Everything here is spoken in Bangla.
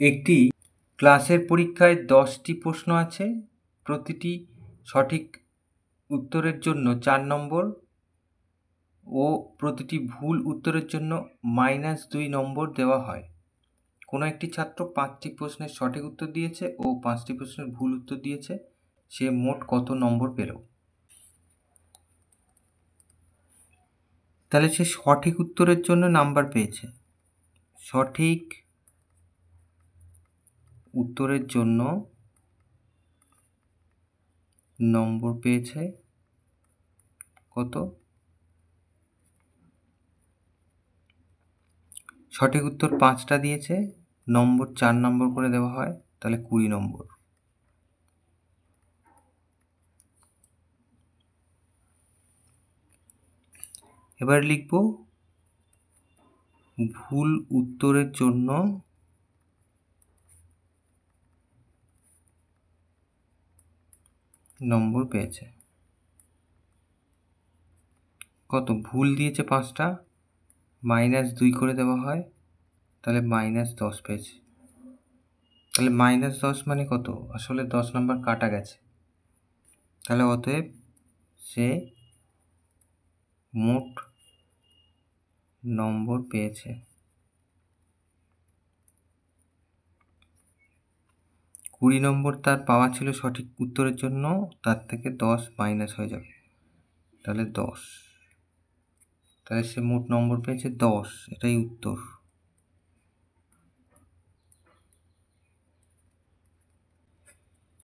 একটি ক্লাসের পরীক্ষায় 10টি প্রশ্ন আছে, প্রতিটি সঠিক উত্তরের জন্য 4 নম্বর ও প্রতিটি ভুল উত্তরের জন্য -2 নম্বর দেওয়া হয়। কোনো একটি ছাত্র 5টি প্রশ্নের সঠিক উত্তর দিয়েছে ও 5টি প্রশ্নের ভুল উত্তর দিয়েছে, সে মোট কত নম্বর পেল? তাহলে সে সঠিক উত্তরের জন্য নাম্বার পেয়েছে, সঠিক উত্তরের জন্য নম্বর পেয়েছে কত? সঠিক উত্তর 5টা দিয়েছে, নম্বর 4 নম্বর করে দেওয়া হয়, তাহলে 20 নম্বর। এবার লিখব ভুল উত্তরের জন্য নম্বর পেয়েছে কত? ভুল দিয়েছে 5টা, -2 করে দেওয়া হয়, তাহলে -10 পেয়েছে। তাহলে -10 মানে কত? আসলে 10 নম্বর কাটা গেছে, তাহলে অতএব সে মোট নম্বর পেয়েছে 20 নম্বর। তার পাওয়া ছিল সঠিক উত্তরের জন্য, তার থেকে 10 মাইনাস হয়ে যাবে, তাহলে 10, তাহলে সে মোট নম্বর পেয়েছে 10, এটাই উত্তর।